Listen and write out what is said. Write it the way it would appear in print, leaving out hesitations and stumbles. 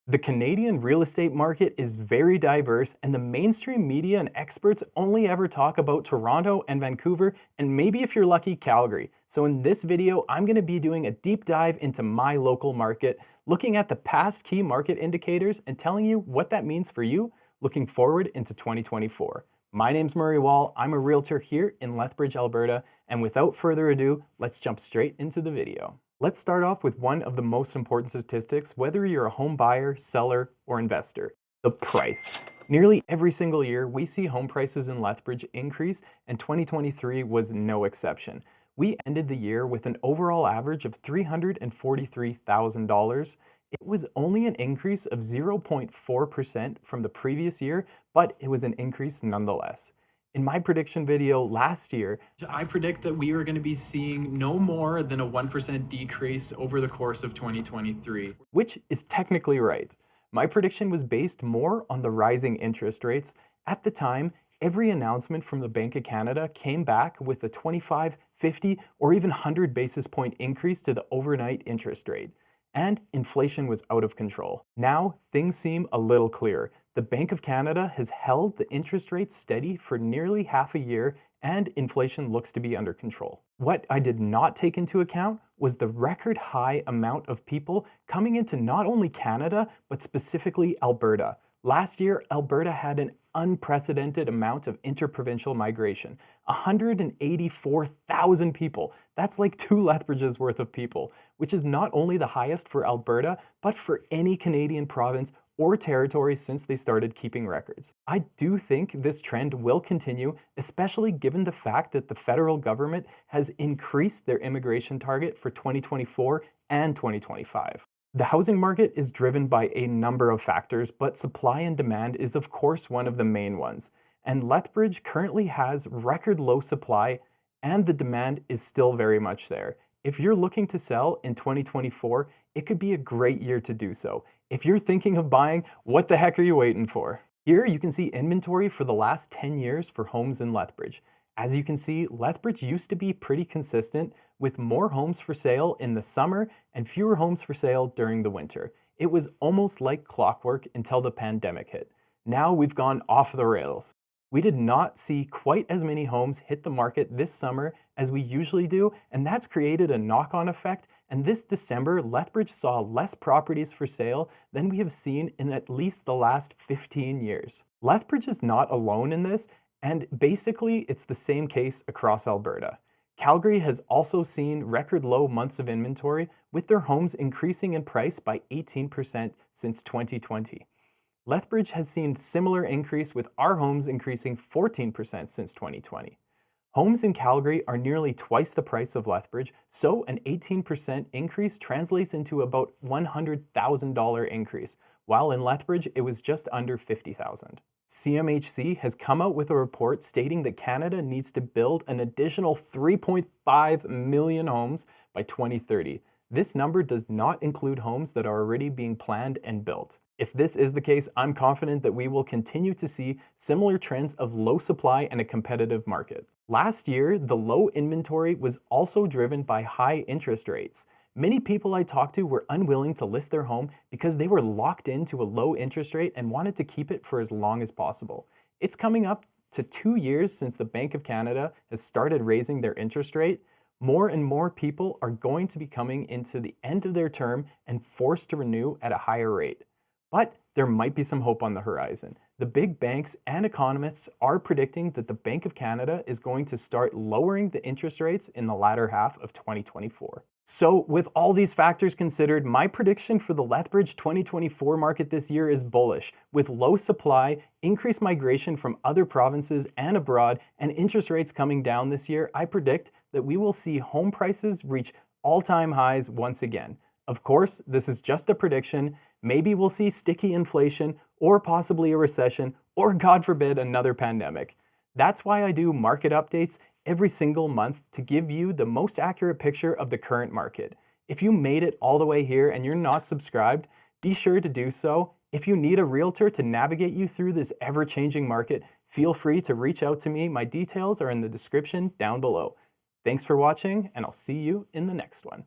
The Canadian real estate market is very diverse, and the mainstream media and experts only ever talk about Toronto and Vancouver, and maybe if you're lucky, Calgary. So in this video, I'm going to be doing a deep dive into my local market, looking at the past key market indicators and telling you what that means for you looking forward into 2024. My name's Murray Wall, I'm a realtor here in Lethbridge, Alberta, and without further ado, let's jump straight into the video. Let's start off with one of the most important statistics, whether you're a home buyer, seller, or investor: the price. Nearly every single year, we see home prices in Lethbridge increase, and 2023 was no exception. We ended the year with an overall average of $343,000. It was only an increase of 0.4% from the previous year, but it was an increase nonetheless. In my prediction video last year, I predict that we are going to be seeing no more than a 1% decrease over the course of 2023, which is technically right. My prediction was based more on the rising interest rates. At the time, every announcement from the Bank of Canada came back with a 25, 50, or even 100 basis point increase to the overnight interest rate. And inflation was out of control. Now, things seem a little clearer. The Bank of Canada has held the interest rates steady for nearly half a year, and inflation looks to be under control. What I did not take into account was the record high amount of people coming into not only Canada, but specifically Alberta. Last year, Alberta had an unprecedented amount of interprovincial migration. 184,000 people. That's like 2 Lethbridges worth of people, which is not only the highest for Alberta, but for any Canadian province or territory since they started keeping records. I do think this trend will continue, especially given the fact that the federal government has increased their immigration target for 2024 and 2025. The housing market is driven by a number of factors, but supply and demand is of course one of the main ones. And Lethbridge currently has record low supply, and the demand is still very much there. If you're looking to sell in 2024, it could be a great year to do so. If you're thinking of buying, what the heck are you waiting for? Here you can see inventory for the last 10 years for homes in Lethbridge. As you can see, Lethbridge used to be pretty consistent, with more homes for sale in the summer and fewer homes for sale during the winter. It was almost like clockwork until the pandemic hit. Now we've gone off the rails. We did not see quite as many homes hit the market this summer as we usually do, and that's created a knock-on effect. And this December, Lethbridge saw less properties for sale than we have seen in at least the last 15 years. Lethbridge is not alone in this, and basically it's the same case across Alberta. Calgary has also seen record low months of inventory, with their homes increasing in price by 18% since 2020. Lethbridge has seen similar increase, with our homes increasing 14% since 2020. Homes in Calgary are nearly twice the price of Lethbridge, so an 18% increase translates into about $100,000 increase, while in Lethbridge it was just under $50,000. CMHC has come out with a report stating that Canada needs to build an additional 3.5 million homes by 2030. This number does not include homes that are already being planned and built. If this is the case, I'm confident that we will continue to see similar trends of low supply and a competitive market. Last year, the low inventory was also driven by high interest rates. Many people I talked to were unwilling to list their home because they were locked into a low interest rate and wanted to keep it for as long as possible. It's coming up to 2 years since the Bank of Canada has started raising their interest rate. More and more people are going to be coming into the end of their term and forced to renew at a higher rate. But there might be some hope on the horizon. The big banks and economists are predicting that the Bank of Canada is going to start lowering the interest rates in the latter half of 2024. So with all these factors considered, my prediction for the Lethbridge 2024 market this year is bullish. With low supply, increased migration from other provinces and abroad, and interest rates coming down this year, I predict that we will see home prices reach all-time highs once again. Of course, this is just a prediction. Maybe we'll see sticky inflation, or possibly a recession, or God forbid, another pandemic. That's why I do market updates every single month, to give you the most accurate picture of the current market. If you made it all the way here and you're not subscribed, be sure to do so. If you need a realtor to navigate you through this ever-changing market, feel free to reach out to me. My details are in the description down below. Thanks for watching, and I'll see you in the next one.